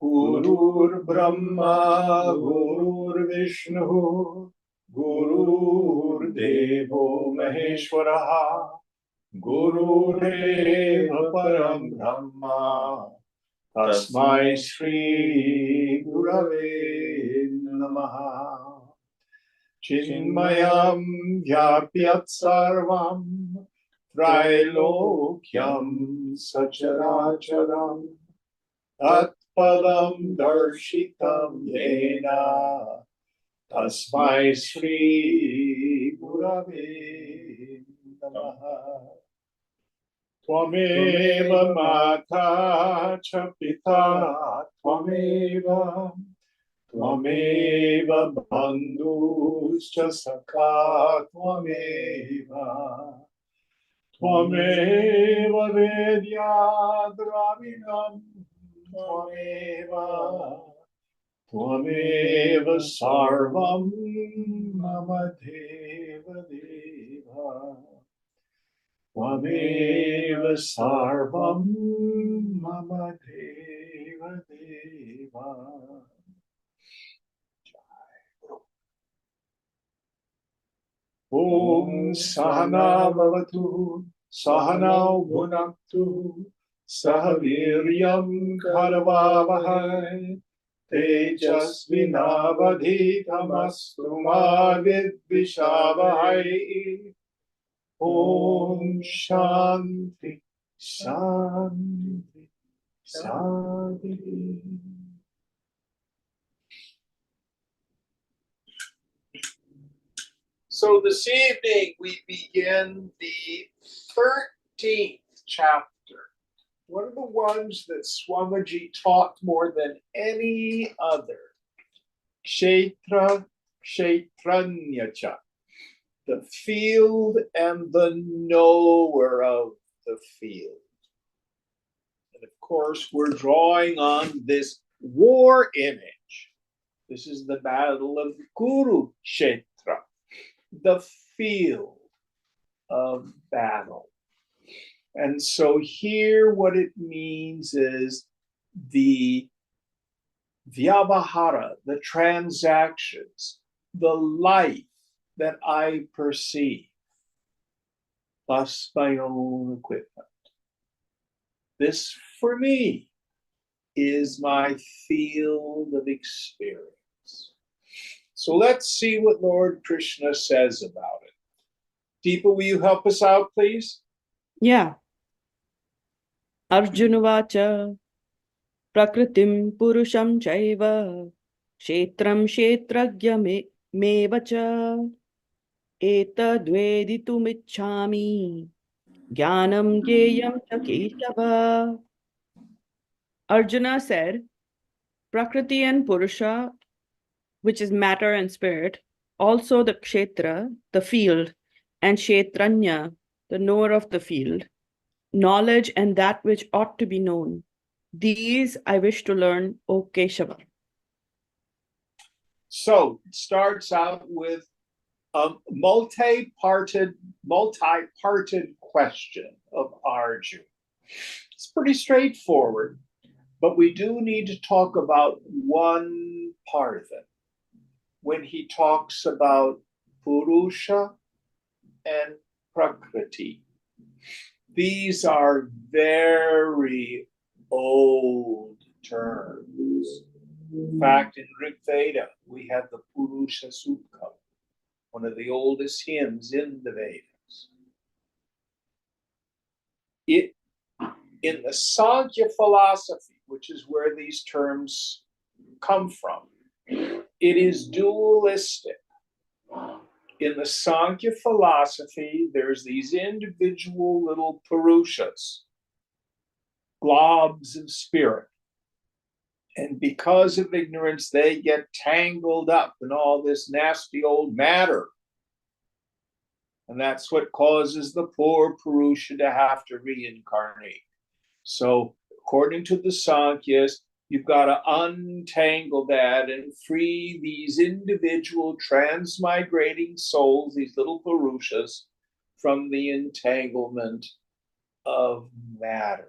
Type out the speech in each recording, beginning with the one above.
Gurur Brahma, Gurur Vishnu, Gurur Devo Maheshwaraha, Gurureva Param Brahma, Tasmai Shri Gurave Namaha. Chinmayam Vyapyat Sarvam Trailokyam Sacharacharam Tatpadam Darshitam Yena Tasmai Shri Gurave Namaha. Tvameva Mata Cha Pita Tvameva Tvameva Bandhuscha Sakha Tvameva Tvameva Vedya Dravinam Tvameva Tvameva Sarvam Mama Deva Deva Tvameva Sarvam Mama Deva Deva. Om Sahana Bhavatu Sahana Bhunaktu Sahaviryam Karavavahai Tejasvinavadhitamastu ma vidvishavahai. Om Shanti Shanti Shanti. So this evening we begin the 13th chapter, one of the ones that Swamiji taught more than any other. Ch.13, the field and the knower of the field. And of course, we're drawing on this war image. This is the battle of Kurukshetra, the field of battle. And so here what it means is the vyavahara, the transactions, the life that I perceive, plus my own equipment. This, for me, is my field of experience. So let's see what Lord Krishna says about it. Deepa, will you help us out, please? Yeah. Arjunavacha Prakritim Purusham Chaiva Kshetram Kshetragya Mevacha Etadveditumicchami Jnanam Jeyam Cha Keshava. Arjuna said, Prakriti and Purusha, which is matter and spirit, also the Kshetra, the field, and Kshetranya, the knower of the field, knowledge and that which ought to be known. These I wish to learn, O Keshava. So it starts out with a multi-parted question of Arjuna. It's pretty straightforward, but we do need to talk about one part of it. When he talks about Purusha and Prakriti. These are very old terms. In fact, in Rig Veda, we have the Purusha Sukha, one of the oldest hymns in the Vedas. In the Sankhya philosophy, which is where these terms come from, it is dualistic. In the Sankhya philosophy, there's these individual little Purushas, globs of spirit. And because of ignorance, they get tangled up in all this nasty old matter. And that's what causes the poor Purusha to have to reincarnate. So, according to the Sankhya's, you've got to untangle that and free these individual transmigrating souls, these little Purushas, from the entanglement of matter.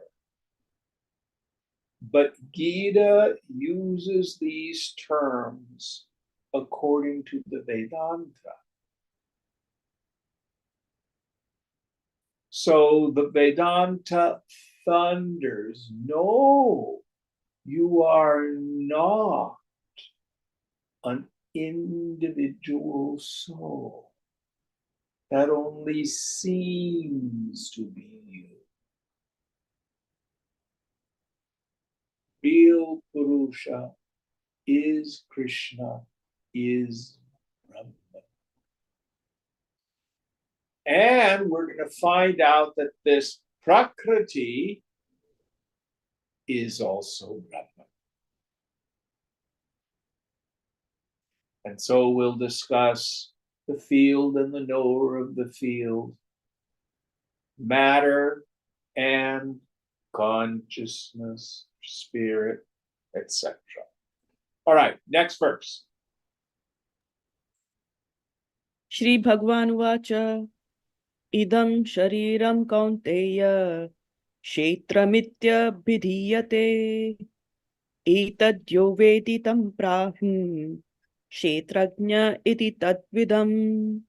But Gita uses these terms according to the Vedanta. So the Vedanta thunders, no, you are not an individual soul. That only seems to be you. Real Purusha is Krishna, is Brahman. And we're going to find out that this Prakriti is also Brahman. And so we'll discuss the field and the knower of the field, matter and consciousness, spirit, etc. All right, next verse. Shri Bhagwan Vacha Idam Shariram Kaunteya Kshetramitya Bhidhiyate Etadyo Veditam Prahum Kshetrajna iti Tadvidam.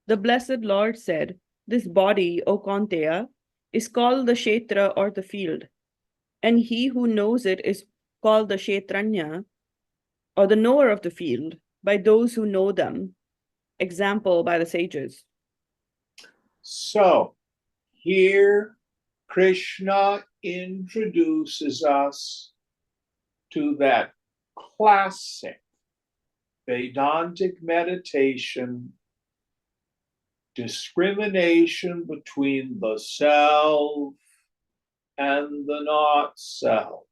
The Blessed Lord said, this body, O Kaunteya, is called the Kshetra or the field, and he who knows it is called the Kshetranya or the knower of the field by those who know them, example by the sages. So here Krishna introduces us to that classic Vedantic meditation, discrimination between the self and the not self,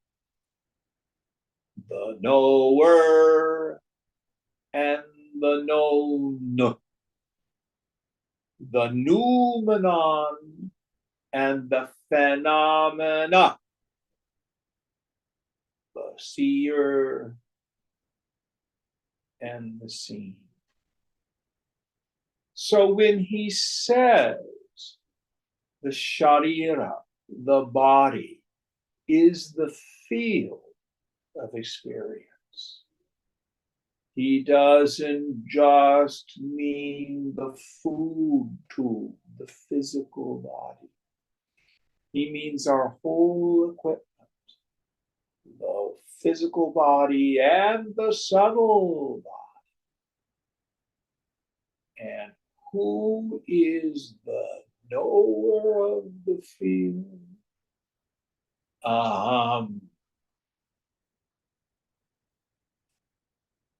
the knower and the known, the noumenon and the phenomena, the seer and the seen. So when he says the sharira, the body, is the field of experience, he doesn't just mean the food tube, the physical body. He means our whole equipment, the physical body and the subtle body. And who is the knower of the field? I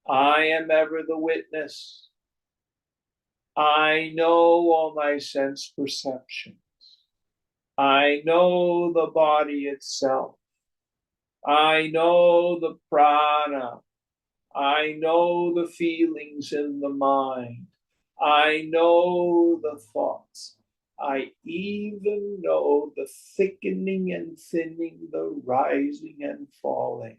am ever the witness. I know all my sense perceptions. I know the body itself. I know the prana. I know the feelings in the mind. I know the thoughts. I even know the thickening and thinning, the rising and falling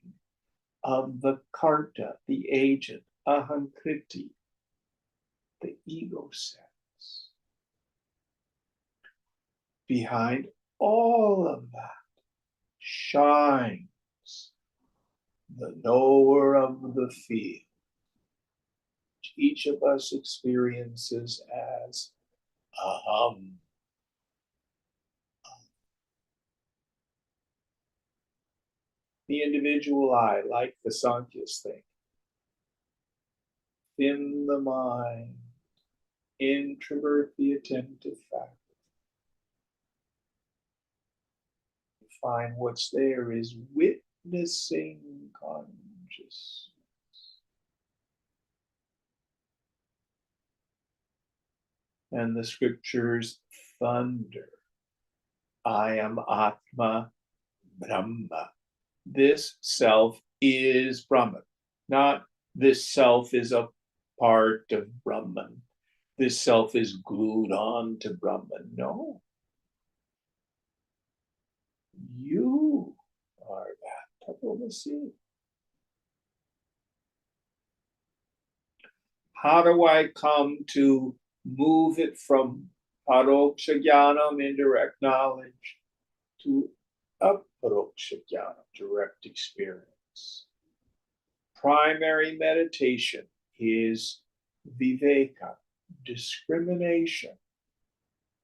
of the karta, the agent, ahankriti, the ego sense. Behind all of that shines the knower of the field, which each of us experiences as aham. The individual I, like the Sankhya's thing, thin the mind, introvert the attentive faculty. Find what's there is witnessing consciousness. And the scriptures thunder. I am Atma Brahma. This self is Brahman, not this self is a part of Brahman. This self is glued on to Brahman. No. You are that Tatvamasi. How do I come to move it from paroksha jnanam, indirect knowledge, to aparoksha jnanam, direct experience? Primary meditation is viveka, discrimination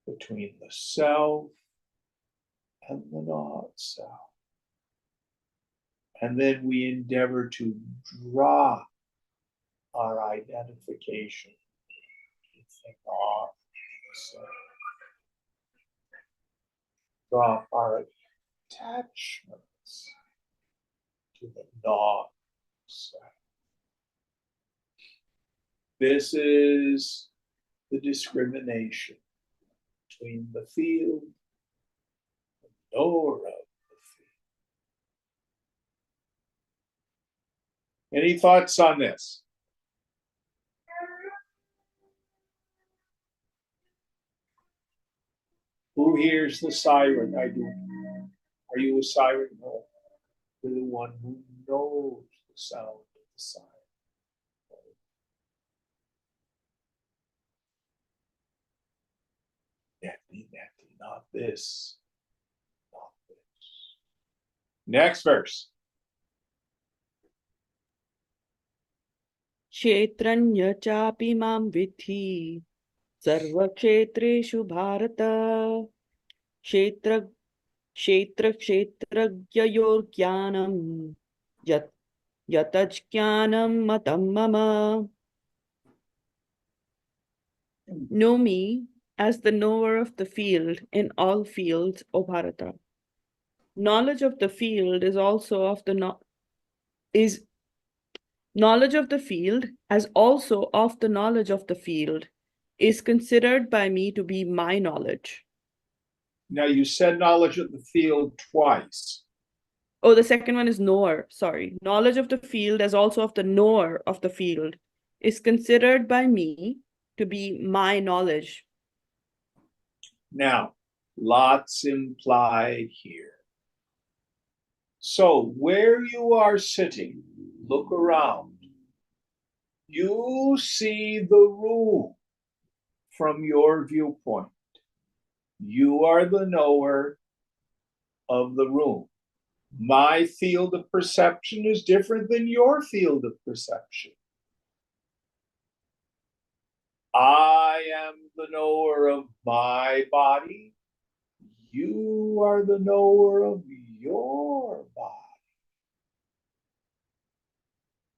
between the self and the not self. And then we endeavor to drop our identification with the not self. Drop our attachments to the not self. This is the discrimination between the field and the knower of the field. Any thoughts on this? Who hears the siren? I do. Are you a siren? No. You're the one who knows the sound of the siren. Neti, not this. Not this. Next verse. Kshetranya chapi mam vidhi sarva kshetreshu bharata kshetra kshetrajyayor jnanam yataj jnanam matam mama. Know me as the knower of the field in all fields, O Bharata. Knowledge of the field is also of the is knowledge of the field as also of the knowledge of the field is considered by me to be my knowledge. Now you said knowledge of the field twice. Oh, the second one is knower. Sorry. Knowledge of the field as also of the knower of the field is considered by me to be my knowledge. Now, lots implied here. So where you are sitting, look around. You see the room from your viewpoint. You are the knower of the room. My field of perception is different than your field of perception. I am the knower of my body. You are the knower of your body.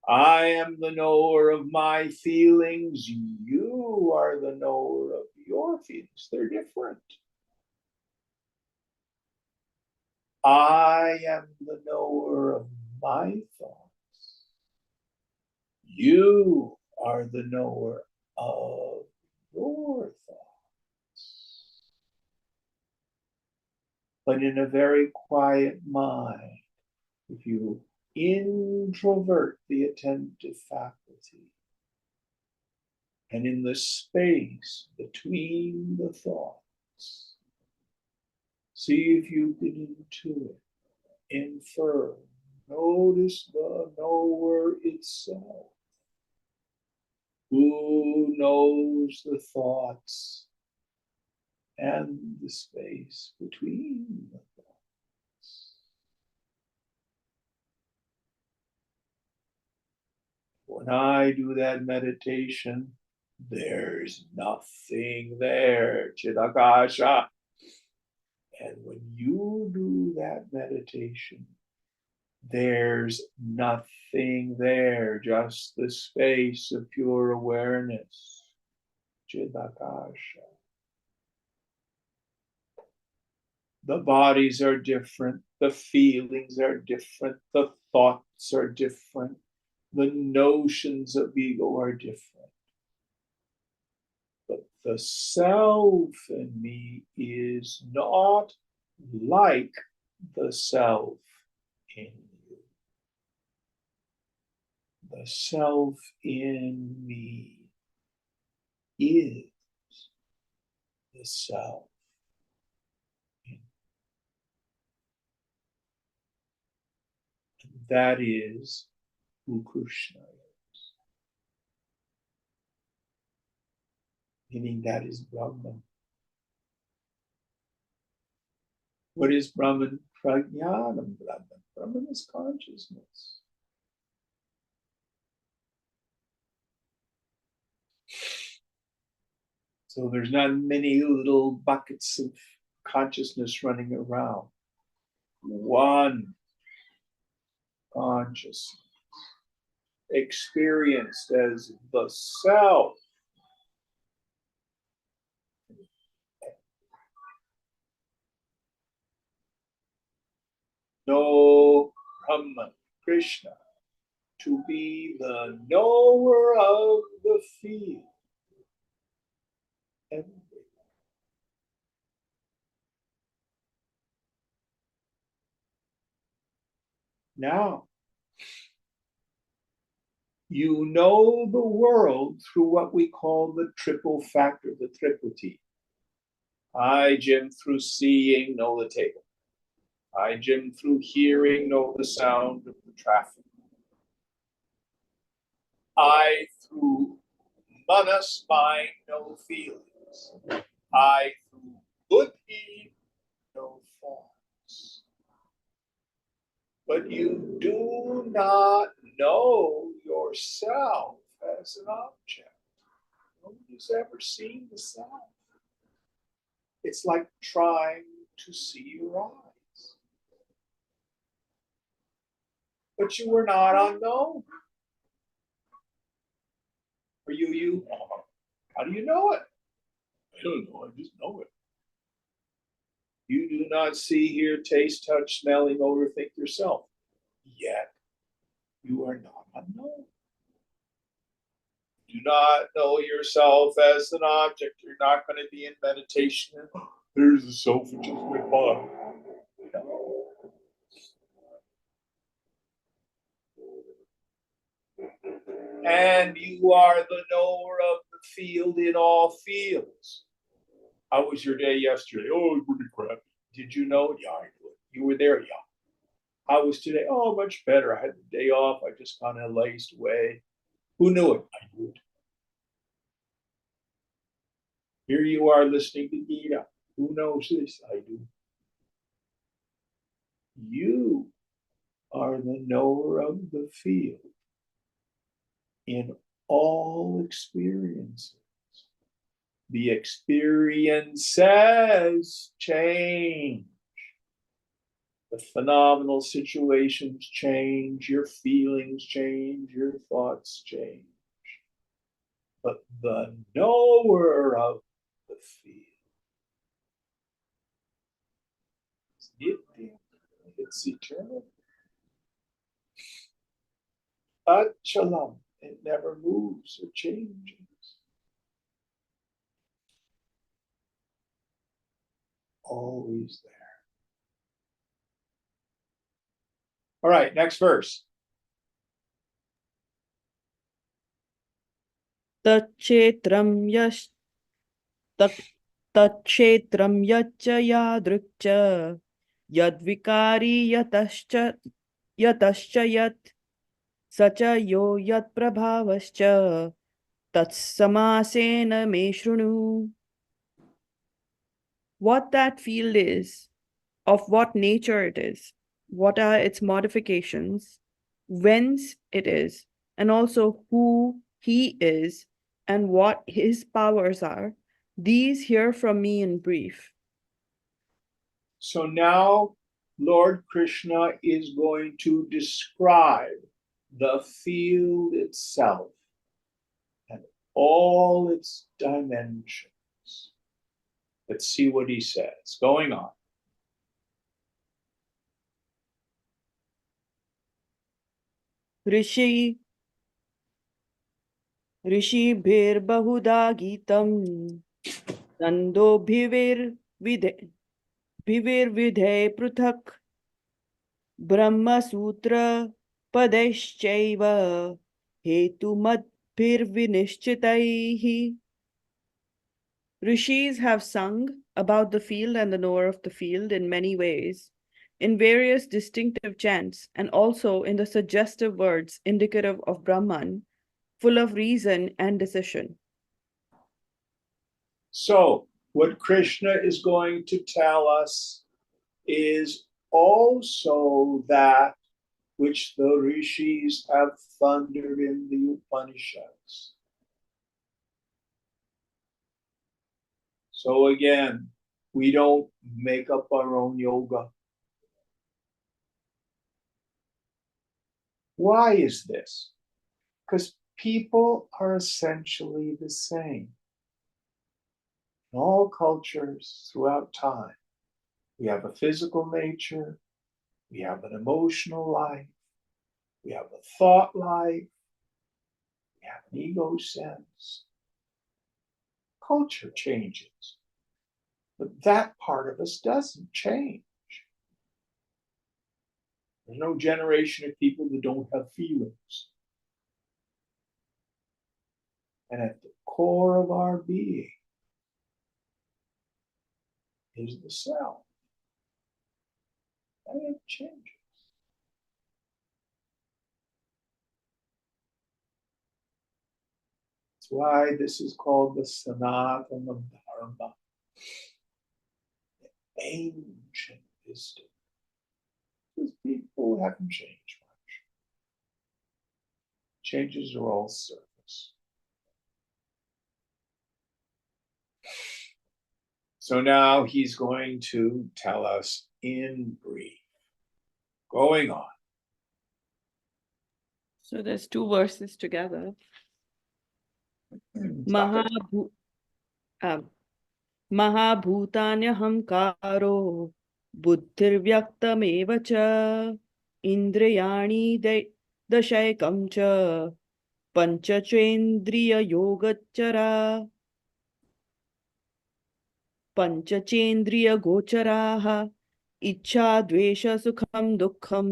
I am the knower of my feelings. You are the knower of your feelings. They're different. I am the knower of my thoughts. You are the knower of your thoughts. But in a very quiet mind, if you introvert the attentive faculty, and in the space between the thoughts, see if you can intuit, infer, notice the knower itself. Who knows the thoughts and the space between the thoughts? When I do that meditation, there's nothing there, Chidakasha. And when you do that meditation, there's nothing there, just the space of pure awareness, Chidakasha. The bodies are different, the feelings are different, the thoughts are different, the notions of ego are different. But the self in me is not like the self in The self in me is the self. That is who Krishna is. Meaning that is Brahman. What is Brahman? Prajnanam Brahman. Brahman is consciousness. So there's not many little buckets of consciousness running around. One consciousness experienced as the self. Know Brahman, Krishna, to be the knower of the field. Now, you know the world through what we call the triple factor, the triple T. I, Jim, through seeing, know the table. I, Jim, through hearing, know the sound of the traffic. I, through manas, mind, know feelings. I, through buddhi, know forms. But you do not know yourself as an object. Nobody's ever seen the self. It's like trying to see your eyes. But you were not unknown. Are you you? How do you know it? I don't know, I just know it. You do not see, hear, taste, touch, smell, or think yourself. Yet you are not unknown. Do not know yourself as an object. You're not going to be in meditation. There's the self which is my body. No. And you are the knower of the field in all fields. How was your day yesterday? Oh, it was pretty crappy. Did you know? Yeah, I knew it. You were there? Yeah. How was today? Oh, much better. I had the day off. I just kind of lazed away. Who knew it? I knew it. Here you are listening to Gita. Who knows this? I do. You are the knower of the field in all experiences. The experiences change. The phenomenal situations change, your feelings change, your thoughts change. But the knower of the field is nitya. It's eternal. Achalam. It never moves or changes. Always there. All right, next verse. Tachetram yash Takshetram yacca yadrikcha yadvikari yatascha yat sacha yo yat prabhavascha tatsamasena me shrunu. What that field is, of what nature it is, what are its modifications, whence it is, and also who he is and what his powers are. These hear from me in brief. So now Lord Krishna is going to describe the field itself and all its dimensions. Let's see what he says. Going on. ऋषि ऋषिभिर्बहुधा गीतं नन्दोभिर्विधे पृथक् ब्रह्मसूत्रपदैश्चैव hetumadbhirvinishchitaihi. Rishis have sung about the field and the knower of the field in many ways, in various distinctive chants, and also in the suggestive words indicative of Brahman, full of reason and decision. So, what Krishna is going to tell us is also that which the rishis have thundered in the Upanishads. So again, we don't make up our own yoga. Why is this? Because people are essentially the same. In all cultures throughout time, we have a physical nature, we have an emotional life, we have a thought life, we have an ego sense. Culture changes, but that part of us doesn't change. There's no generation of people that don't have feelings. And at the core of our being is the self. And it changes. That's why this is called the Sanatana Dharma, the ancient wisdom. Because people haven't changed much. Changes are all surface. So now he's going to tell us in brief, going on. So there's two verses together. Mahabhu- महाभूतान्यहंकारो बुद्धिर्व्यक्तमेव च इन्द्रियाणि दशैकं च पञ्चचेन्द्रिययोगचरा पञ्चचेन्द्रियगोचराः इच्छा द्वेष सुखं दुःखं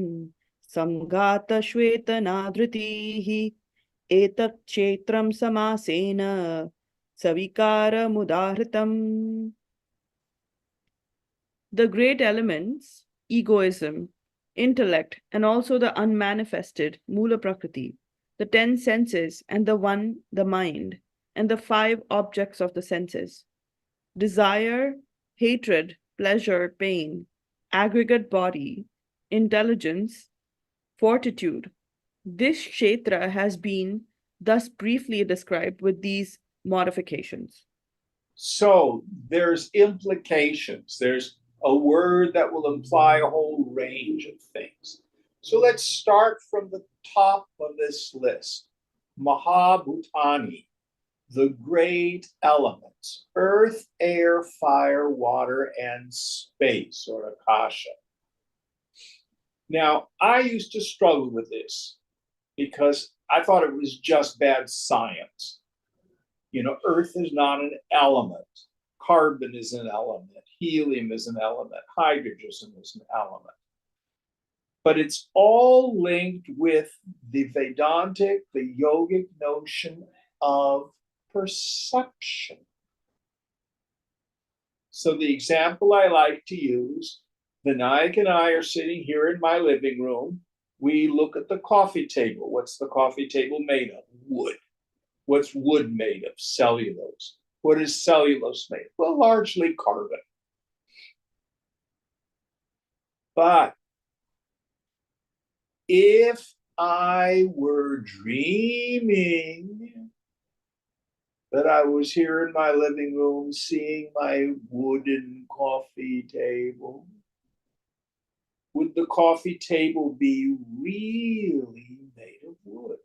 संघातश्वेतनाधृतिः एतत् क्षेत्रं समासेन सविकारमुदाहृतम्. The great elements, egoism, intellect, and also the unmanifested, Mula Prakriti, the 10 senses, and the one, the mind, and the 5 objects of the senses, desire, hatred, pleasure, pain, aggregate body, intelligence, fortitude. This kshetra has been thus briefly described with these modifications. So there's implications. There's a word that will imply a whole range of things. So let's start from the top of this list. Mahabhutani, the great elements, earth, air, fire, water, and space, or akasha. Now, I used to struggle with this because I thought it was just bad science. You know, earth is not an element. Carbon is an element. Helium is an element. Hydrogen is an element. But it's all linked with the Vedantic, the yogic notion of perception. So the example I like to use, Vinayak and I are sitting here in my living room. We look at the coffee table. What's the coffee table made of? Wood. What's wood made of? Cellulose. What is cellulose made of? Well, largely carbon. But if I were dreaming that I was here in my living room seeing my wooden coffee table, would the coffee table be really made of wood?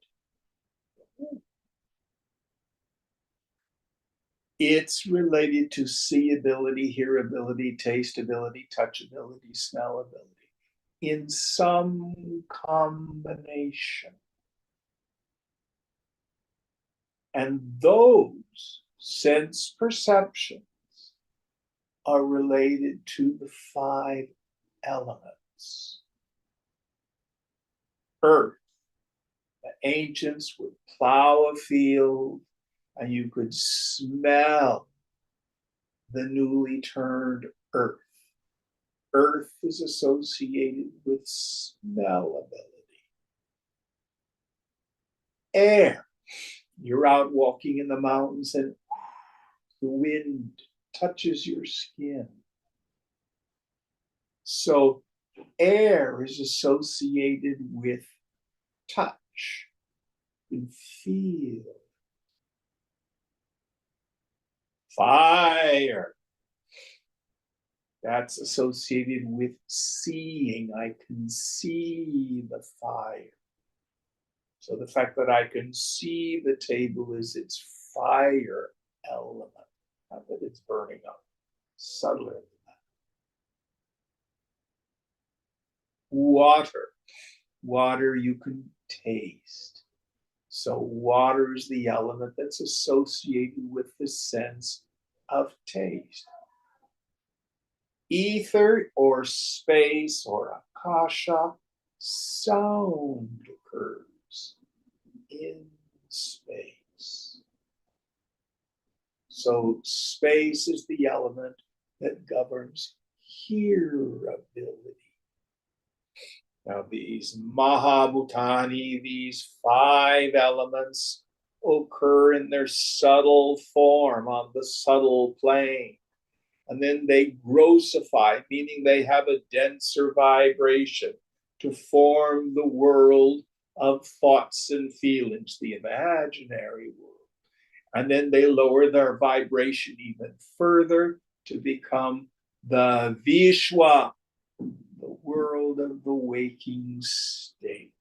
It's related to seeability, hearability, tasteability, touchability, smellability in some combination. And those sense perceptions are related to the 5 elements: earth, the ancients would plow a field and you could smell the newly turned earth. Earth is associated with smellability. Air. You're out walking in the mountains and the wind touches your skin. So air is associated with touch and feel. Fire. That's associated with seeing. I can see the fire. So the fact that I can see the table is its fire element, not that it's burning up. Subtler than that. Water. Water you can taste. So water is the element that's associated with the sense of taste. Ether or space or akasha, sound occurs in space. So space is the element that governs hearability. Now these Mahabhutani, these 5 elements, occur in their subtle form on the subtle plane. And then they grossify, meaning they have a denser vibration to form the world of thoughts and feelings, the imaginary world. And then they lower their vibration even further to become the Vishwa, the world of the waking state.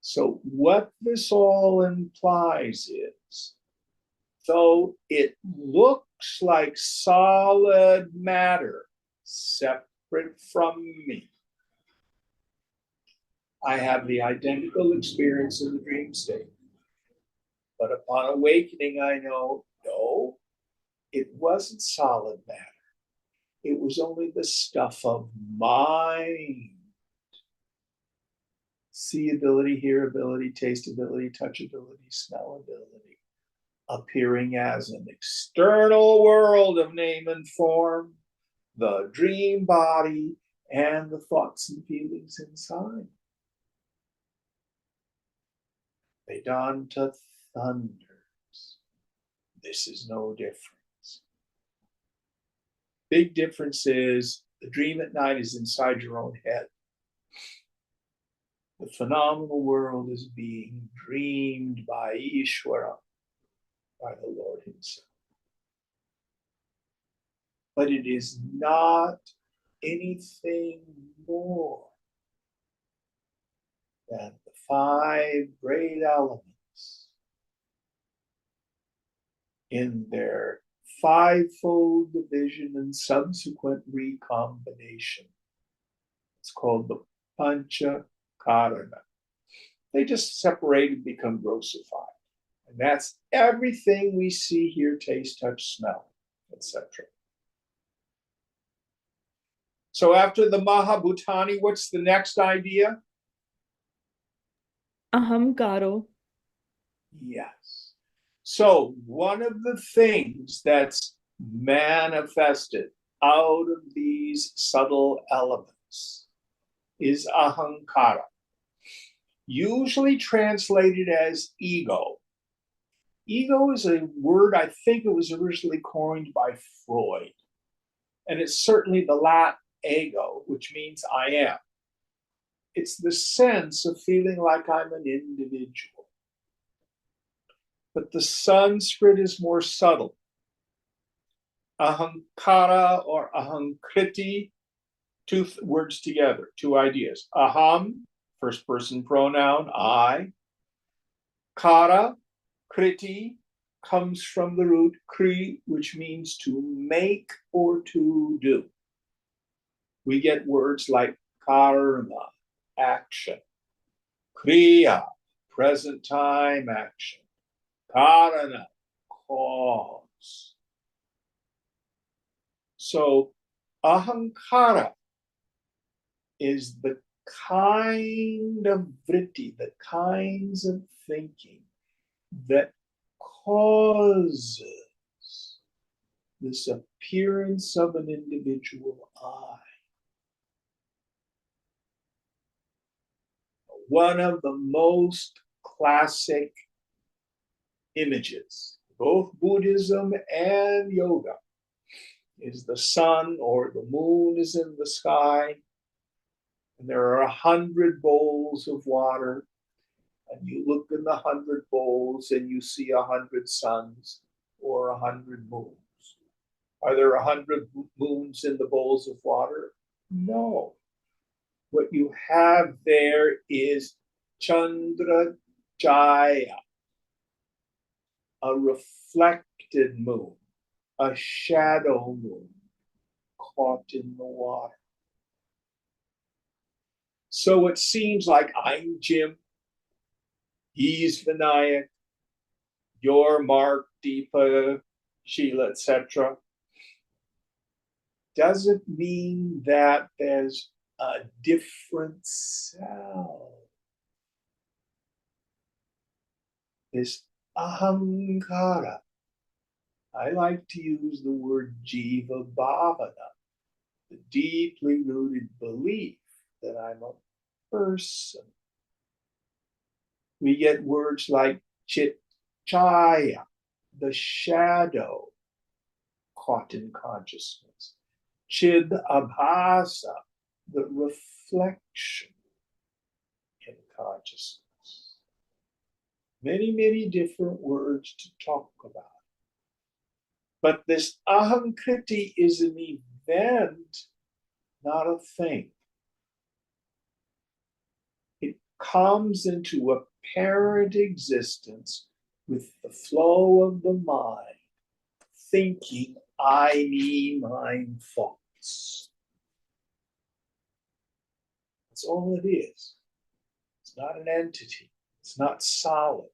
So what this all implies is, though it looks like solid matter separate from me, I have the identical experience of the dream state. But upon awakening, I know, no, it wasn't solid matter. It was only the stuff of mind. Seeability, hearability, tasteability, touchability, smellability, appearing as an external world of name and form, the dream body, and the thoughts and feelings inside. Vedanta thunders. This is no difference. Big difference is the dream at night is inside your own head. The phenomenal world is being dreamed by Ishvara, by the Lord himself. But it is not anything more than the 5 great elements in their 5-fold division and subsequent recombination. It's called the Pancha Karana. They just separate and become grossified. And that's everything we see, hear, taste, touch, smell, etc. So after the Mahabhutani, what's the next idea? Ahamkaro. Yes. So one of the things that's manifested out of these subtle elements is ahankara, usually translated as ego. Ego is a word, I think it was originally coined by Freud. And it's certainly the Latin ego, which means I am. It's the sense of feeling like I'm an individual. But the Sanskrit is more subtle. Ahankara or ahankriti, 2 words together, 2 ideas. Aham, first person pronoun, I. Kara, kriti, comes from the root kri, which means to make or to do. We get words like karma, action. Kriya, present time action. Karana, cause. So ahankara is the kind of vritti, the kinds of thinking that causes this appearance of an individual I. One of the most classic images, both Buddhism and yoga, is the sun or the moon is in the sky, and there are 100 bowls of water, and you look in the 100 bowls and you see 100 suns or 100 moons. Are there 100 moons in the bowls of water? No. What you have there is Chandra Jaya, a reflected moon, a shadow moon caught in the water. So it seems like I'm Jim, he's Vinayak, you're Mark, Deepa, Sheila, etc. Doesn't mean that there's a different self. This ahankara. I like to use the word jiva bhavana, the deeply rooted belief that I'm a person. We get words like chit chaya, the shadow caught in consciousness. Chid abhasa, the reflection in consciousness. Many, many different words to talk about. But this ahamkriti is an event, not a thing. It comes into apparent existence with the flow of the mind, thinking, I, me, mine thoughts. That's all it is. It's not an entity. It's not solid.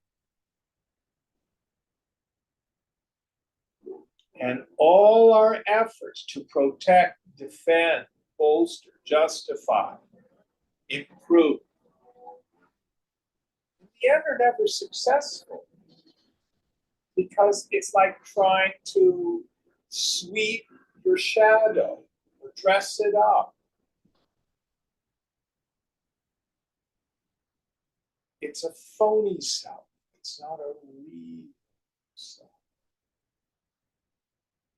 And all our efforts to protect, defend, bolster, justify, improve, in the end are never successful. Because it's like trying to sweep your shadow or dress it up. It's a phony self. It's not a real self.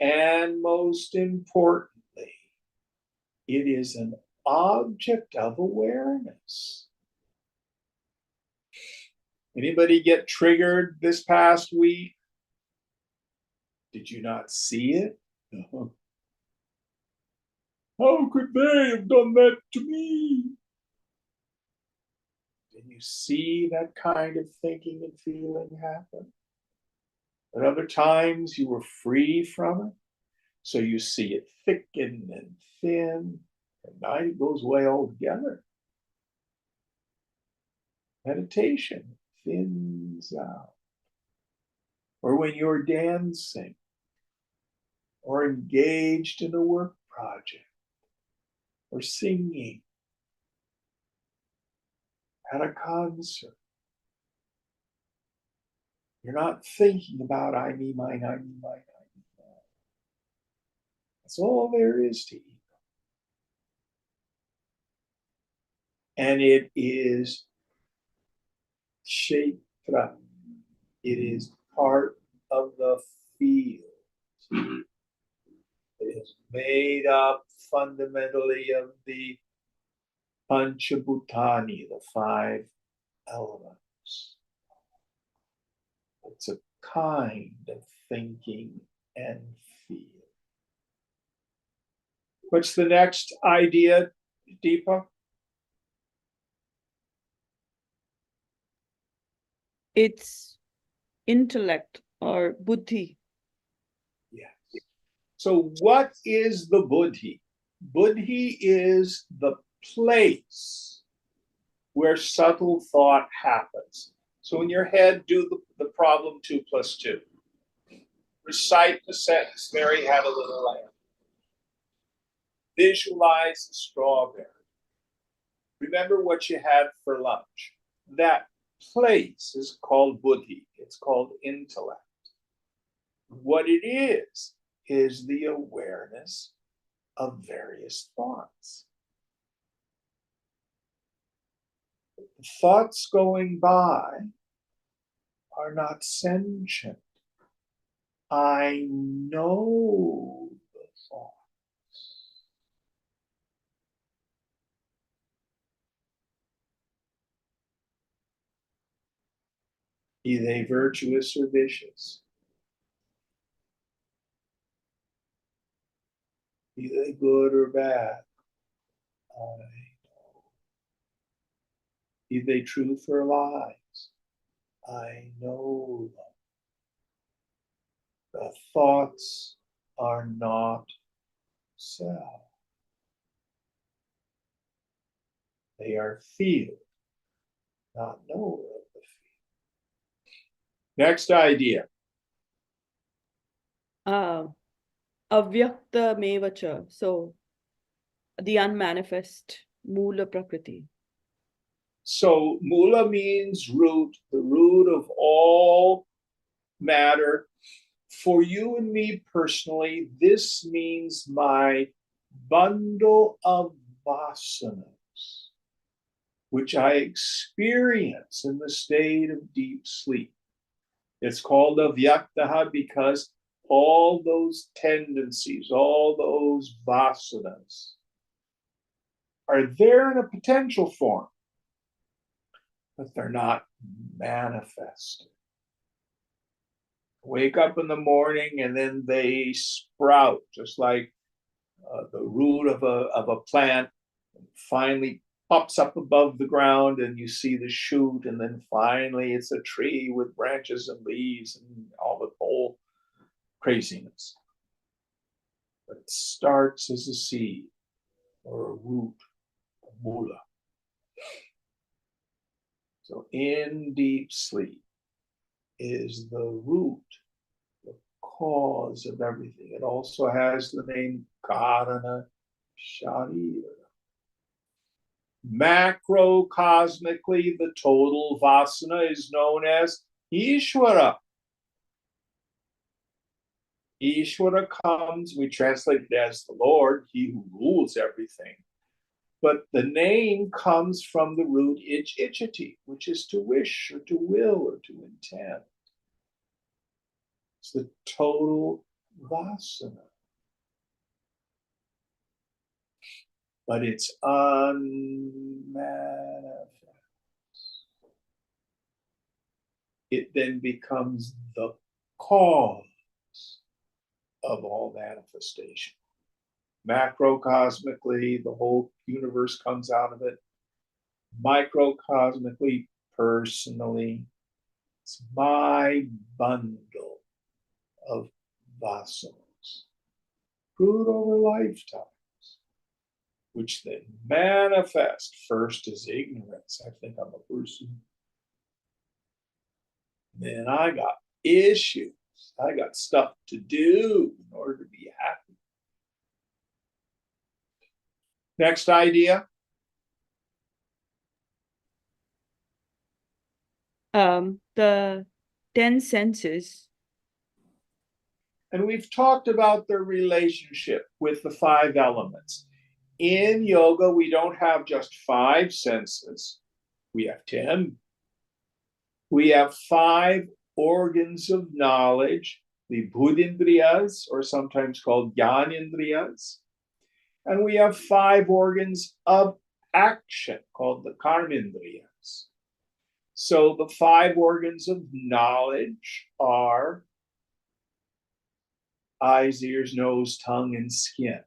And most importantly, it is an object of awareness. Anybody get triggered this past week? Did you not see it? No. How could they have done that to me? Did you see that kind of thinking and feeling happen? At other times you were free from it. So you see it thicken and thin, and now it goes away altogether. Meditation thins out. Or when you're dancing, or engaged in a work project, or singing at a concert. You're not thinking about I, me, mine, I, me, mine, I, me, mine. That's all there is to ego. And it is Ch.13. It is part of the field. It is made up fundamentally of the Panchabhutani, the 5 elements. It's a kind of thinking and feel. What's the next idea, Deepa? It's intellect or buddhi. Yes. So what is the buddhi? Buddhi is the place where subtle thought happens. So in your head, do the problem 2 + 2. Recite the sentence, Mary had a little lamb. Visualize the strawberry. Remember what you had for lunch. That place is called buddhi. It's called intellect. What it is the awareness of various thoughts. The thoughts going by are not sentient. I know the thoughts. Be they virtuous or vicious. Be they good or bad. I know. Be they truth or lies. I know them. The thoughts are not self. They are field, not knower of the field. Next idea. Avyakta mevacha. So the unmanifest, Mula Prakriti. So mula means root, the root of all matter. For you and me personally, this means my bundle of vasanas, which I experience in the state of deep sleep. It's called avyaktaha because all those tendencies, all those vasanas are there in a potential form, but they're not manifested. Wake up in the morning and then they sprout, just like the root of a plant finally pops up above the ground and you see the shoot, and then finally it's a tree with branches and leaves and all the whole craziness. But it starts as a seed or a root, a mula. So in deep sleep is the root, the cause of everything. It also has the name Karana Sharira. Macrocosmically, the total vasana is known as Ishvara. Ishvara comes, we translate it as the Lord, he who rules everything. But the name comes from the root ichiti, which is to wish or to will or to intend. It's the total vasana. But it's unmanifest. It then becomes the cause of all manifestation. Macrocosmically, the whole universe comes out of it. Microcosmically, personally, it's my bundle of vasanas, brewed over lifetimes, which then manifest first as ignorance. I think I'm a person. Then I got issues. I got stuff to do in order to be happy. Next idea. The 10 senses. And we've talked about their relationship with the 5 elements. In yoga, we don't have just 5 senses. We have 10. We have 5 organs of knowledge, the buddhindriyas, or sometimes called jnanendriyas. And we have 5 organs of action, called the karmendriyas. So the 5 organs of knowledge are eyes, ears, nose, tongue, and skin.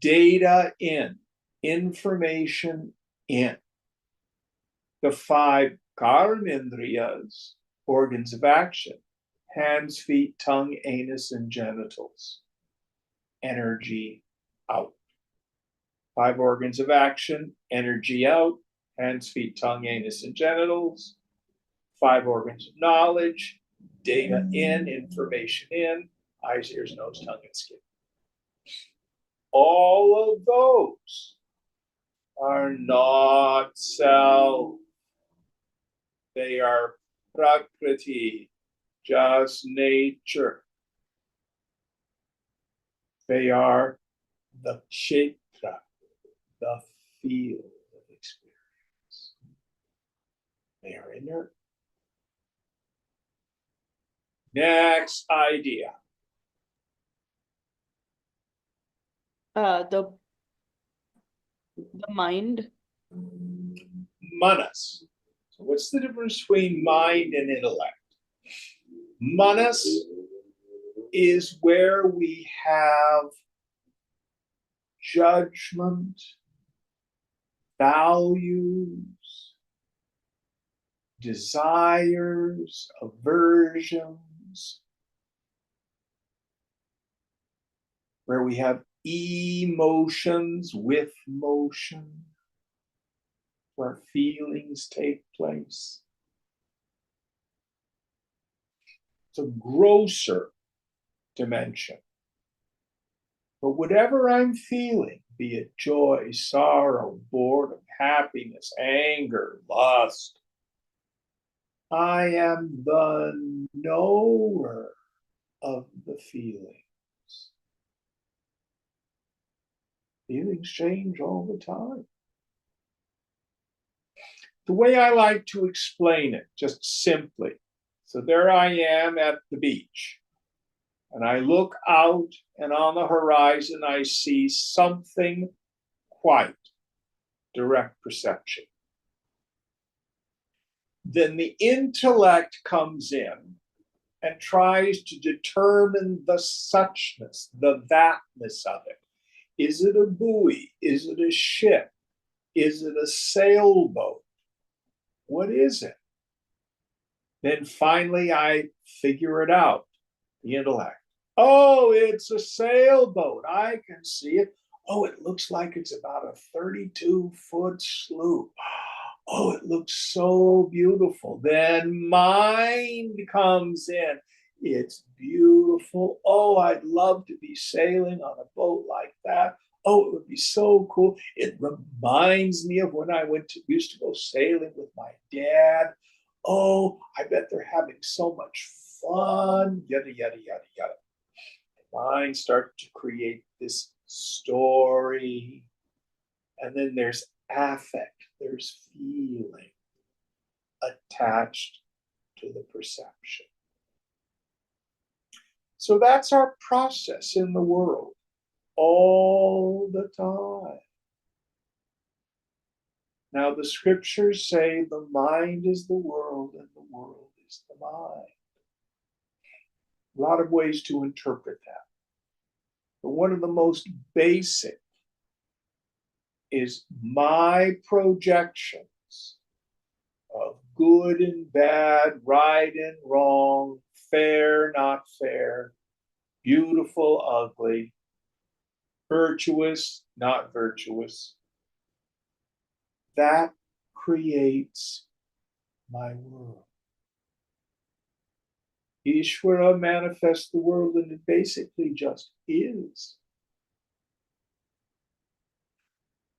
Data in, information in. The 5 karmendriyas, organs of action, hands, feet, tongue, anus, and genitals. Energy out. 5 organs of action, energy out, hands, feet, tongue, anus, and genitals. 5 organs of knowledge, data in, information in, eyes, ears, nose, tongue, and skin. All of those are not self. They are prakriti, just nature. They are the Ch.13, the field of experience. They are inert. Next idea. The mind. Manas. So what's the difference between mind and intellect? Manas is where we have judgment, values, desires, aversions, where we have emotions with motion, where feelings take place. It's a grosser dimension. But whatever I'm feeling, be it joy, sorrow, boredom, happiness, anger, lust, I am the knower of the feelings. Feelings change all the time. The way I like to explain it, just simply, so there I am at the beach, and I look out, and on the horizon I see something white, direct perception. Then the intellect comes in and tries to determine the suchness, the thatness of it. Is it a buoy? Is it a ship? Is it a sailboat? What is it? Then finally I figure it out, the intellect. Oh, it's a sailboat. I can see it. Oh, it looks like it's about a 32-foot sloop. Oh, it looks so beautiful. Then mind comes in. It's beautiful. Oh, I'd love to be sailing on a boat like that. Oh, it would be so cool. It reminds me of when I used to go sailing with my dad. Oh, I bet they're having so much fun. Yada, yada, yada, yada. The mind starts to create this story. And then there's affect, there's feeling attached to the perception. So that's our process in the world all the time. Now, the scriptures say the mind is the world and the world is the mind. A lot of ways to interpret that. But one of the most basic is my projections of good and bad, right and wrong, fair, not fair, beautiful, ugly, virtuous, not virtuous. That creates my world. Ishvara manifests the world, and it basically just is.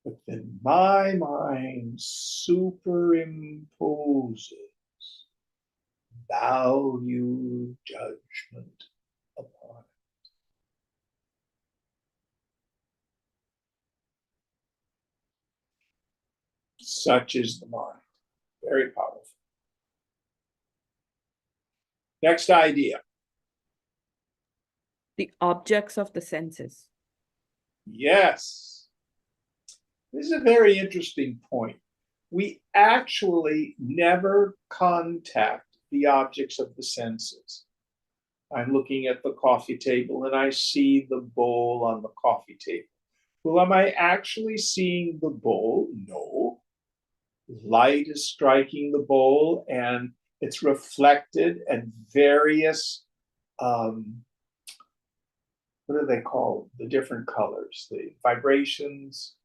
But then my mind superimposes value judgment upon it. Such is the mind. Very powerful. Next idea. The objects of the senses. Yes. This is a very interesting point. We actually never contact the objects of the senses. I'm looking at the coffee table and I see the bowl on the coffee table. Well, am I actually seeing the bowl? No. Light is striking the bowl and it's reflected at various, what are they called? The different colors, the vibrations,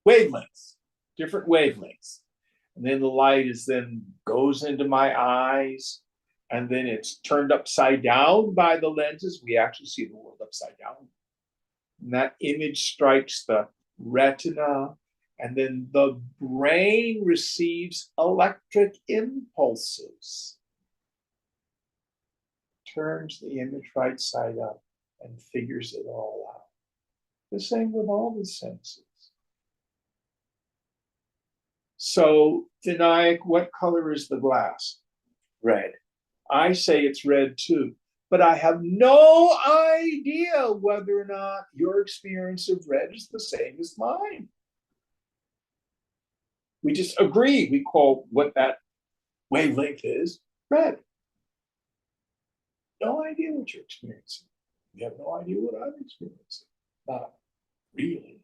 wavelengths, different wavelengths. And then the light goes into my eyes, and then it's turned upside down by the lenses. We actually see the world upside down. And that image strikes the retina, And then the brain receives electric impulses, turns the image right side up, and figures it all out. The same with all the senses. So, Vinayak, what color is the glass? Red. I say it's red too, but I have no idea whether or not your experience of red is the same as mine. We just agree, we call what that wavelength is red. No idea what you're experiencing. You have no idea what I'm experiencing. Not really.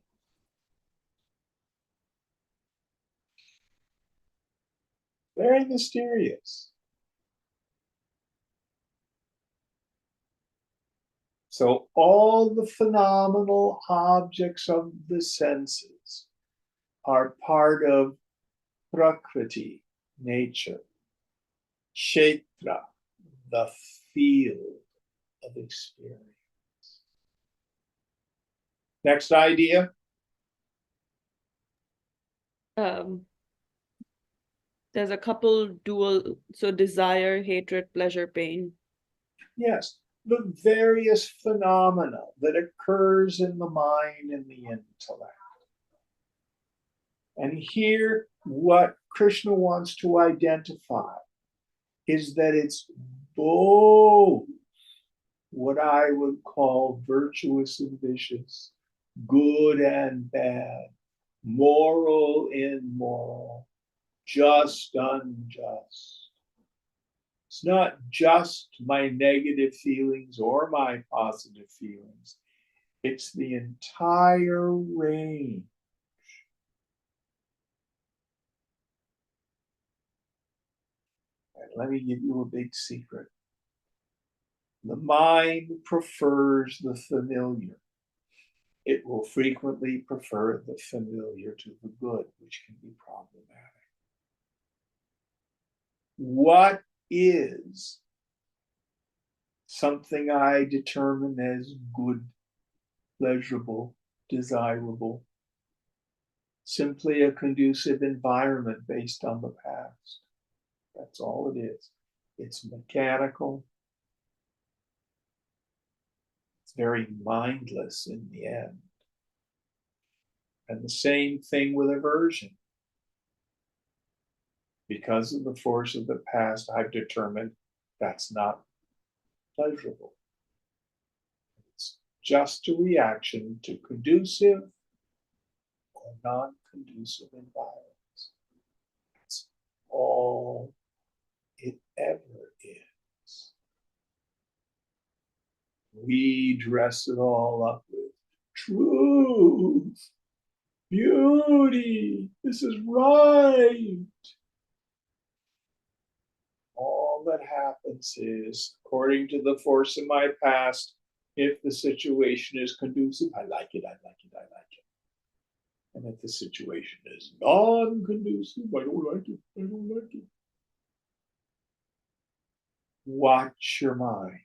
Very mysterious. So all the phenomenal objects of the senses are part of Prakriti, nature. Kshetra, the field of experience. Next idea. There's a couple dual, so desire, hatred, pleasure, pain. Yes, the various phenomena that occurs in the mind and the intellect. And here, what Krishna wants to identify is that it's both what I would call virtuous and vicious, good and bad, moral, immoral, just, unjust. It's not just my negative feelings or my positive feelings. It's the entire range. And let me give you a big secret. The mind prefers the familiar. It will frequently prefer the familiar to the good, which can be problematic. What is something I determine as good, pleasurable, desirable? Simply a conducive environment based on the past. That's all it is. It's mechanical. It's very mindless in the end. And the same thing with aversion. Because of the force of the past, I've determined that's not pleasurable. It's just a reaction to conducive or non-conducive environments. That's all it ever is. We dress it all up with truth, beauty, this is right. All that happens is, according to the force in my past, if the situation is conducive, I like it, I like it, I like it. And if the situation is non-conducive, I don't like it, I don't like it. Watch your mind.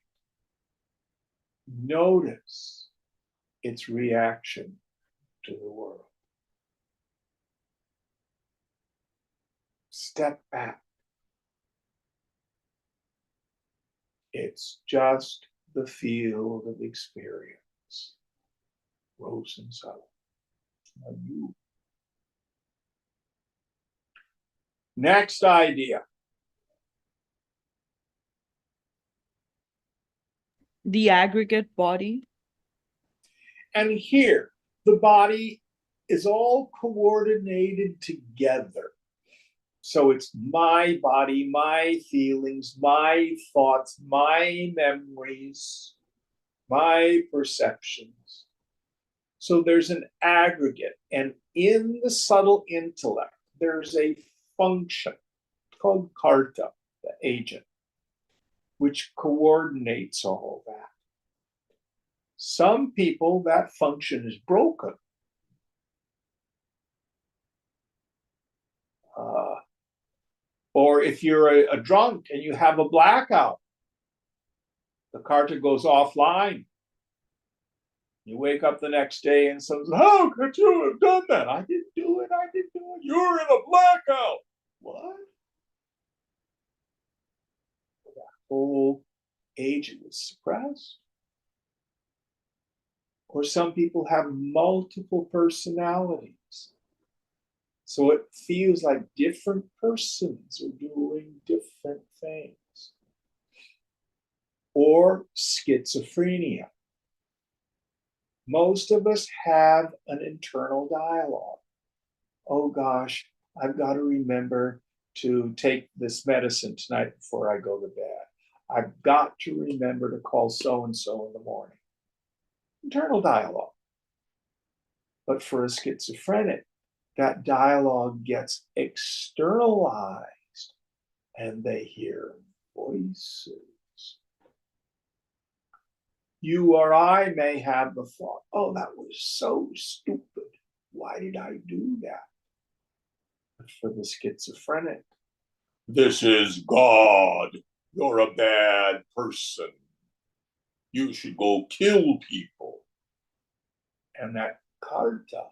Notice its reaction to the world. Step back. It's just the field of experience. Gross and subtle. Now you. Next idea. The aggregate body. And here, the body is all coordinated together. So it's my body, my feelings, my thoughts, my memories, my perceptions. So there's an aggregate. And in the subtle intellect, there's a function called karta, the agent, which coordinates all that. Some people, that function is broken. Or if you're a drunk and you have a blackout, the karta goes offline. You wake up the next day and says, how could you have done that? I didn't do it. I You're in a blackout. What? That whole agent was suppressed. Or some people have multiple personalities. So it feels like different persons are doing different things. Or schizophrenia. Most of us have an internal dialogue. Oh gosh, I've got to remember to take this medicine tonight before I go to bed. I've got to remember to call so and so in the morning. Internal dialogue. But for a schizophrenic, that dialogue gets externalized and they hear voices. You or I may have the thought, oh, that was so stupid. Why did I do that? But for the schizophrenic, this is God. You're a bad person. You should go kill people. And that karta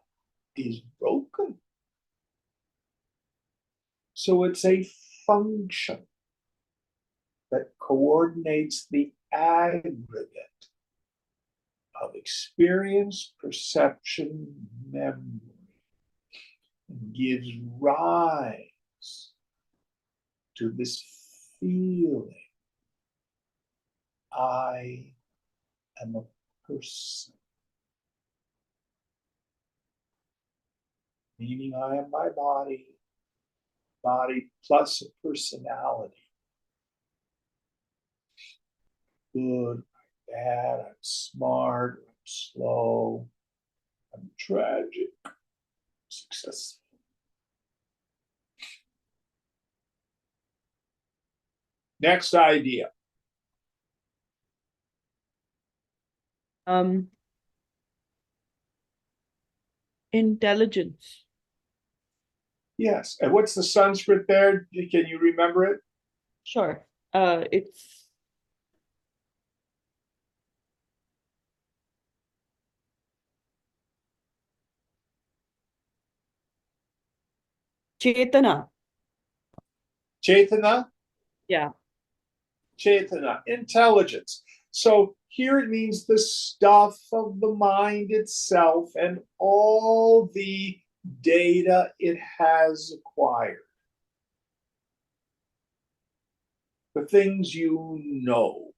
is broken. So it's a function that coordinates the aggregate of experience, perception, memory, and gives rise to this feeling I am a person. Meaning I am my body, body plus a personality. Good, bad, I'm smart, I'm slow, I'm tragic, successful. Next idea. Intelligence. Yes. And what's the Sanskrit there? Can you remember it? Sure. It's Chetana. Chaitana? Yeah. Chaitana, intelligence. So here it means the stuff of the mind itself and all the data it has acquired. The things you know.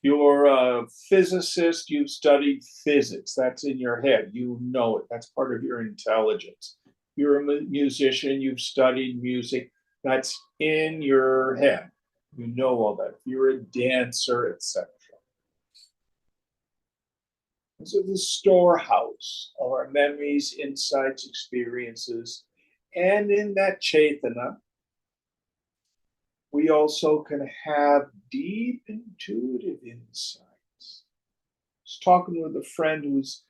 You're a physicist, you've studied physics. That's in your head. You know it. That's part of your intelligence. You're a musician, you've studied music. That's in your head. You know all that. If you're a dancer, etc. This is the storehouse of our memories, insights, experiences. And in that Chaitana, we also can have deep intuitive insights. I was talking with a friend who's,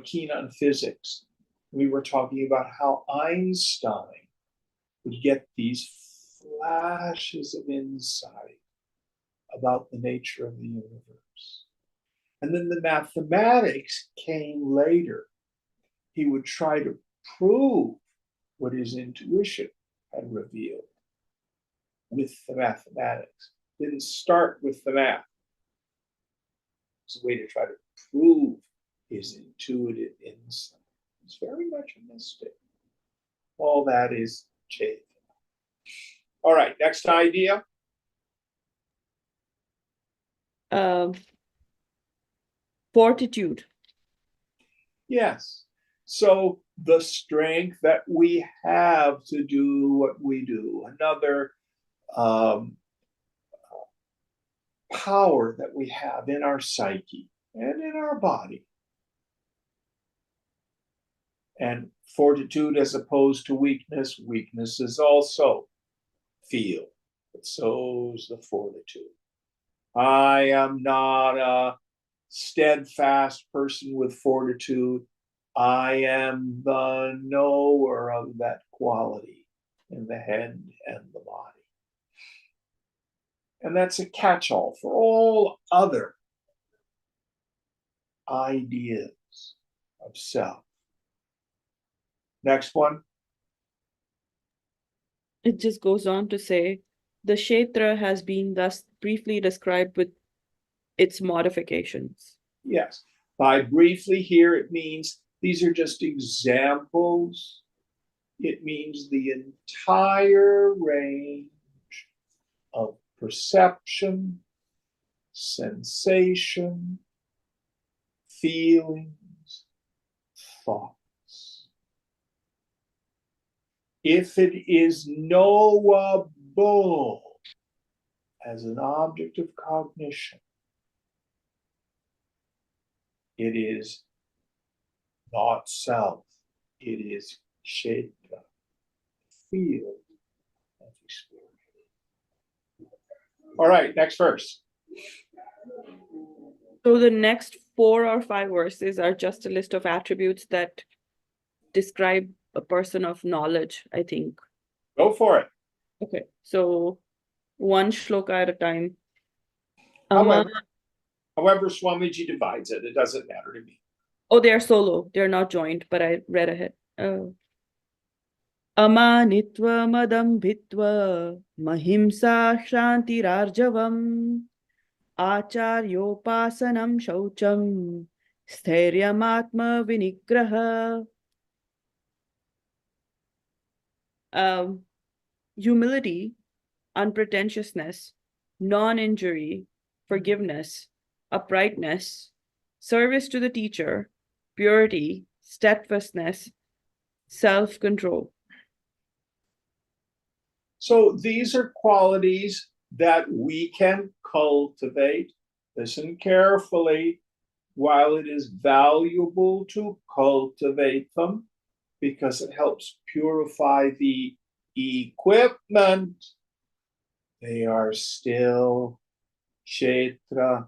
keen on physics. We were talking about how Einstein would get these flashes of insight about the nature of the universe. And then the mathematics came later. He would try to prove what his intuition had revealed with the mathematics. Didn't start with the math. It's a way to try to prove his intuitive insight. It's very much a mystic. All that is Chaitanya. All right, next idea. Fortitude. Yes. So the strength that we have to do what we do, another power that we have in our psyche and in our body. And fortitude as opposed to weakness, weakness is also feel, but so's the fortitude. I am not a steadfast person with fortitude. I am the knower of that quality in the head and the body. And that's a catch-all for all other ideas of self. Next one. It just goes on to say, the Kshetra has been thus briefly described with its modifications. Yes. By briefly here, it means these are just examples. It means the entire range of perception, sensation, feelings, thoughts. If it is knowable as an object of cognition, it is not self, it is kshetra, field of experience. All right, next verse. So the next 4 or 5 verses are just a list of attributes that describe a person of knowledge, I think. Go for it. Okay, so one shloka at a time. Ama, However, Swamiji divides it, it doesn't matter to me. oh, they're solo. They're not joined, but I read ahead. Amanitva madambhitva mahimsa shrantirarjavam acharyopasanam shaucham sthairyam vinigraha. Humility, unpretentiousness, non-injury, forgiveness, uprightness, service to the teacher, purity, steadfastness, self-control. So these are qualities that we can cultivate. Listen carefully. While it is valuable to cultivate them because it helps purify the equipment, they are still kshetra.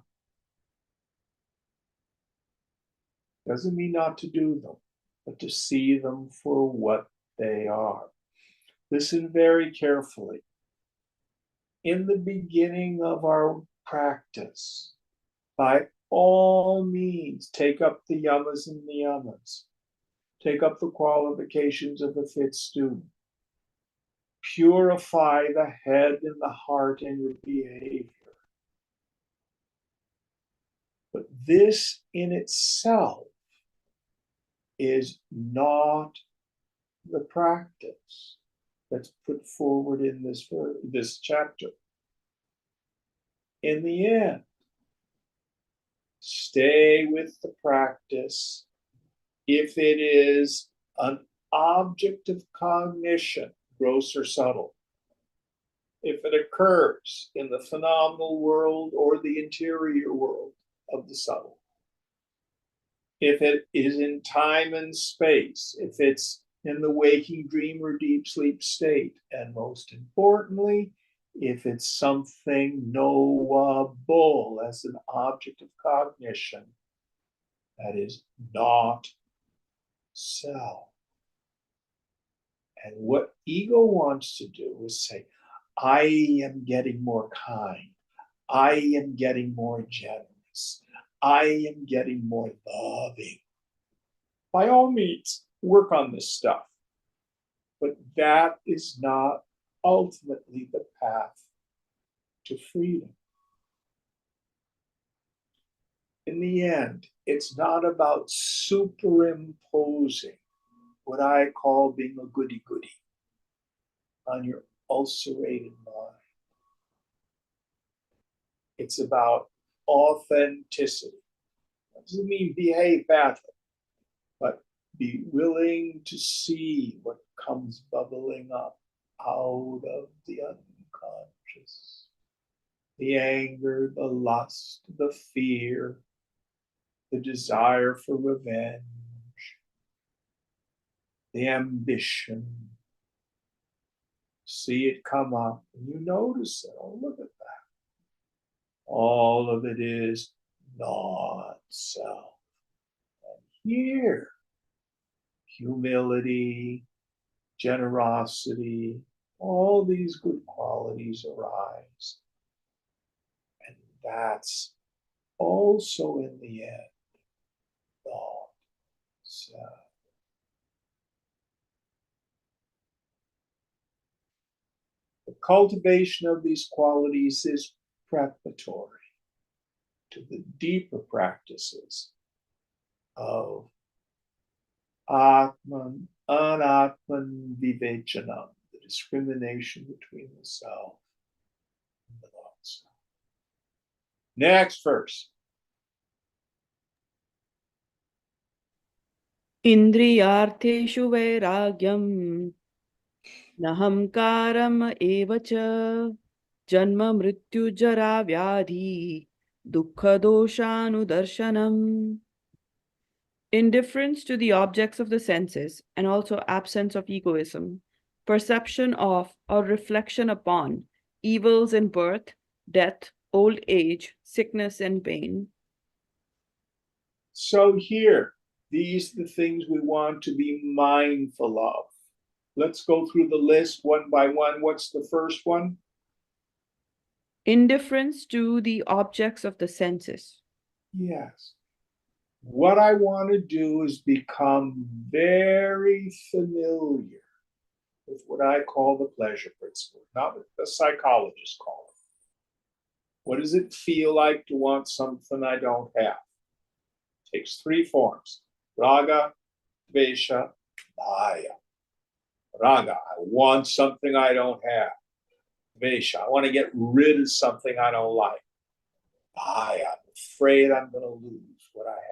Doesn't mean not to do them, but to see them for what they are. Listen very carefully. In the beginning of our practice, by all means, take up the yamas and niyamas. Take up the qualifications of a fit student. Purify the head and the heart and your behavior. But this in itself is not the practice that's put forward in this chapter. In the end, stay with the practice if it is an object of cognition, gross or subtle. If it occurs in the phenomenal world or the interior world of the subtle. If it is in time and space, if it's in the waking dream or deep sleep state, and most importantly, if it's something knowable as an object of cognition that is not self. And what ego wants to do is say, I am getting more kind. I am getting more generous. I am getting more loving. By all means, work on this stuff. But that is not ultimately the path to freedom. In the end, it's not about superimposing what I call being a goody-goody on your ulcerated mind. It's about authenticity. That doesn't mean behave badly, but be willing to see what comes bubbling up out of the unconscious. The anger, the lust, the fear, the desire for revenge, the ambition. See it come up and you notice it. Oh, look at that. All of it is not self. And here, humility, generosity, all these good qualities arise. And that's also in the end not self. The cultivation of these qualities is preparatory to the deeper practices of Atman, Anatman Vivechanam, the discrimination between the self and the non-self. Next verse. Indriyartheshu vairagyam nahamkaram evacha janma mrityu jara vyadhi dukkha doshanudarshanam. Indifference to the objects of the senses and also absence of egoism, perception of or reflection upon evils in birth, death, old age, sickness, and pain. So here, these are the things we want to be mindful of. Let's go through the list one by one. What's the first one? Indifference to the objects of the senses. Yes. What I want to do is become very familiar with what I call the pleasure principle, not what the psychologists call it. What does it feel like to want something I don't have? It takes three forms: raga, dvesha, bhaya. Raga, I want something I don't have. Dvesha, I want to get rid of something I don't like. Bhaya, I'm afraid I'm going to lose what I have.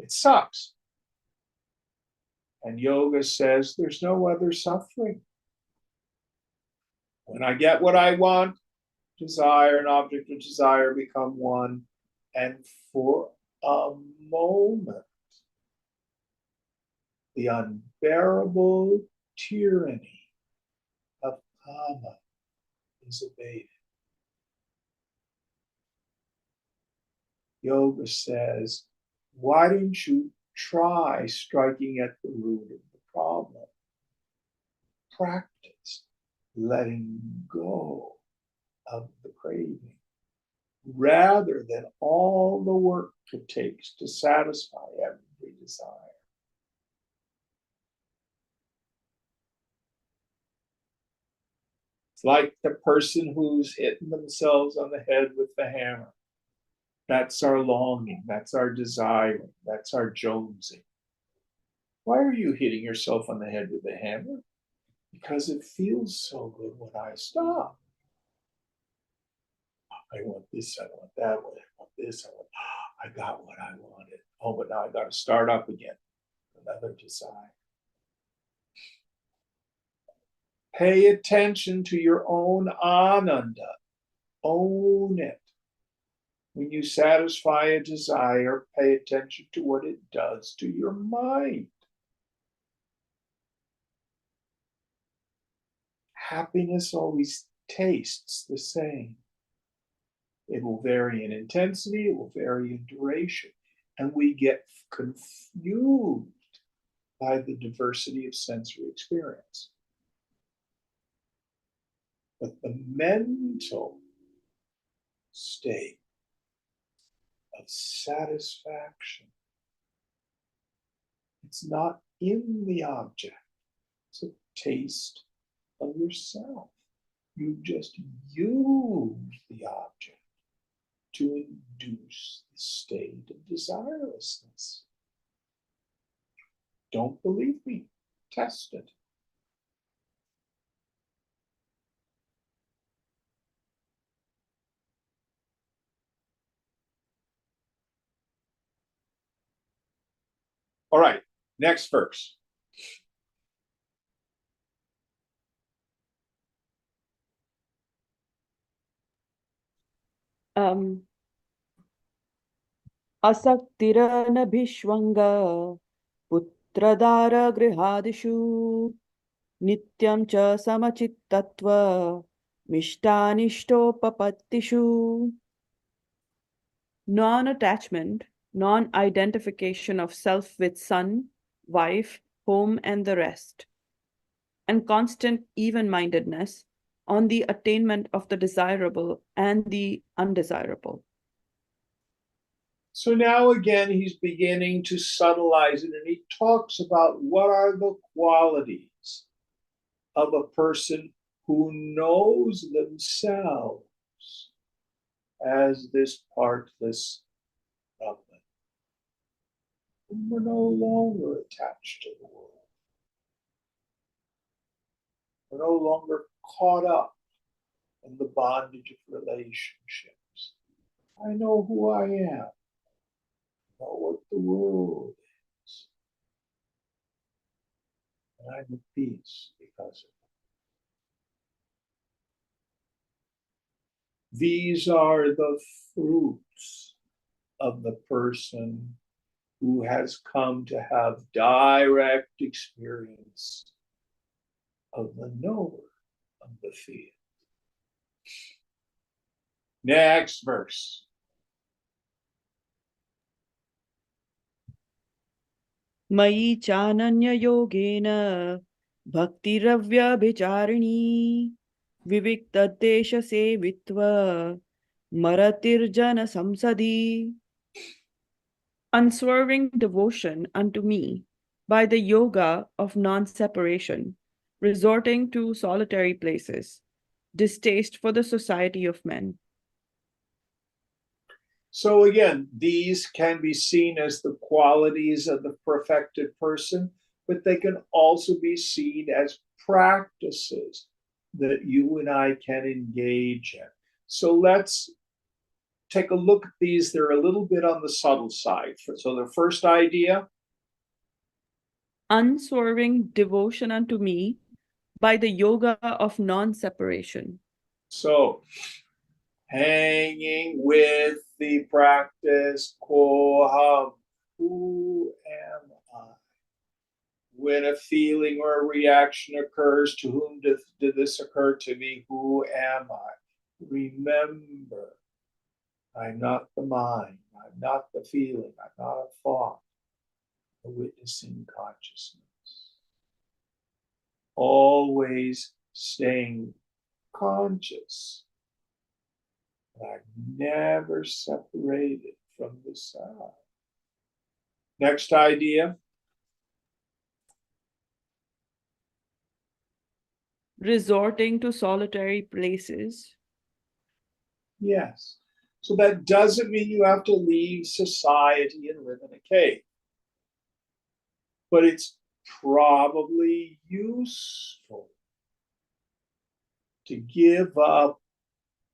It sucks. And yoga says there's no other suffering. When I get what I want, desire and object of desire become one. And for a moment, the unbearable tyranny of kama is abated. Yoga says, why don't you try striking at the root of the problem? Practice letting go of the craving rather than all the work it takes to satisfy every desire. It's like the person who's hitting themselves on the head with the hammer. That's our longing, that's our desiring, that's our jonesing. Why are you hitting yourself on the head with a hammer? Because it feels so good when I stop. I want this, I want that, I want this, I got what I wanted. Oh, but now I got to start up again. Another desire. Pay attention to your own ananda. Own it. When you satisfy a desire, pay attention to what it does to your mind. Happiness always tastes the same. It will vary in intensity, it will vary in duration, and we get confused by the diversity of sensory experience. But the mental state of satisfaction, it's not in the object, it's a taste of yourself. You just use the object to induce the state of desirelessness. Don't believe me? Test it. All right, next verse. Asaktiranabhishwanga putradara grihadishu nityam cha samachittatva mishtanishtopapatishu. Non-attachment, non-identification of self with son, wife, home, and the rest, and constant even-mindedness on the attainment of the desirable and the undesirable. So now again, he's beginning to subtleize it, and he talks about what are the qualities of a person who knows themselves as this partless Brahman. And we're no longer attached to the world. We're no longer caught up in the bondage of relationships. I know who I am. I know what the world is. And I'm at peace because of it. These are the fruits of the person who has come to have direct experience of the knower of the field. Next verse. Mayi chananya yogena bhaktiravyabicharini viviktadesha sevitva maratirjana samsadi. Unswerving devotion unto me by the yoga of non-separation, resorting to solitary places, distaste for the society of men. So again, these can be seen as the qualities of the perfected person, but they can also be seen as practices that you and I can engage in. So let's take a look at these. They're a little bit on the subtle side. So the first idea, Unswerving devotion unto me by the yoga of non-separation. so hanging with the practice, koham, who am I? When a feeling or a reaction occurs, to whom did this occur? To me, who am I? Remember, I'm not the mind, I'm not the feeling, I'm not a thought, a witnessing consciousness. Always staying conscious. I'm never separated from the side. Next idea. Resorting to solitary places. Yes. So that doesn't mean you have to leave society and live in a cave. But it's probably useful to give up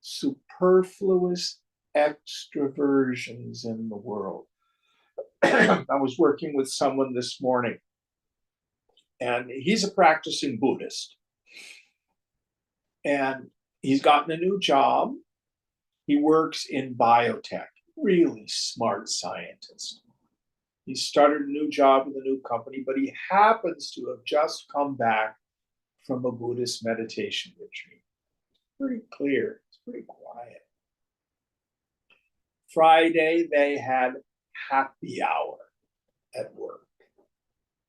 superfluous extroversions in the world. I was working with someone this morning, and he's a practicing Buddhist. And he's gotten a new job. He works in biotech, really smart scientist. He started a new job with a new company, but he happens to have just come back from a Buddhist meditation retreat. It's pretty clear, it's pretty quiet. Friday, they had happy hour at work.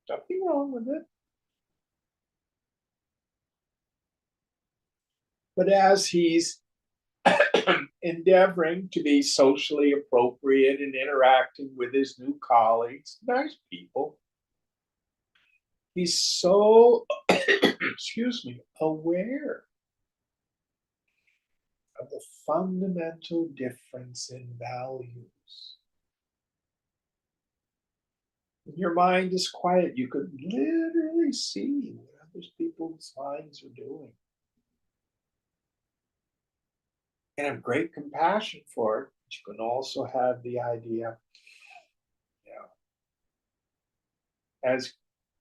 Nothing wrong with it. But as he's endeavoring to be socially appropriate and interacting with his new colleagues, nice people, he's so, excuse me, aware of the fundamental difference in values. When your mind is quiet, you could literally see what other people's minds are doing and have great compassion for it. But you can also have the idea, you know, as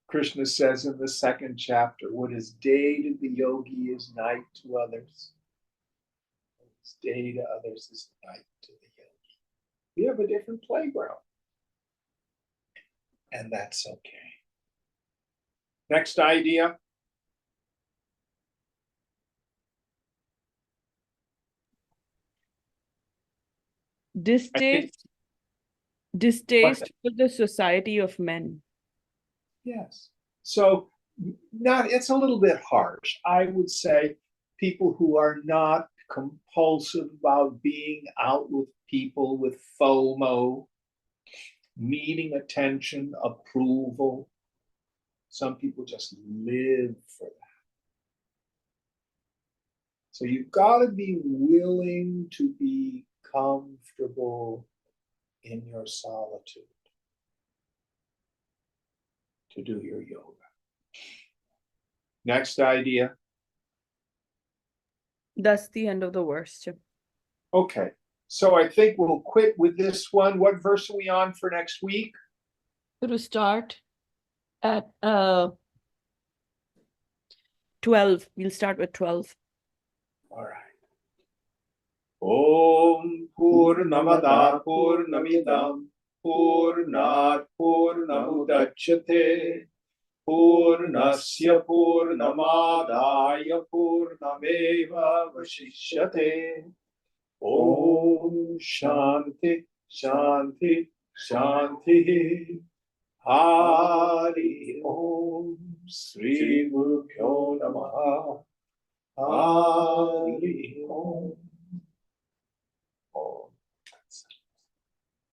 Krishna says in the second chapter, what is day to the yogi is night to others. What is day to others is night to the yogi. We have a different playground. And that's okay. Next idea. Distaste for the society of men. Yes. So not it's a little bit harsh. I would say people who are not compulsive about being out with people with FOMO, meaning, attention, approval. Some people just live for that. So you've got to be willing to be comfortable in your solitude to do your yoga. Next idea. That's the end of the verse. Okay, so I think we'll quit with this one. What verse are we on for next week? To start at 12. We'll start with 12. All right. Om Purnamada Purnamidam Purnat Purnamudachyate Purnasya Purnamadaya Purnameva Vashishyate. Om Shanti Shanti Shanti. Hari Om Sri Guru Pyo Namaha. Hari Om.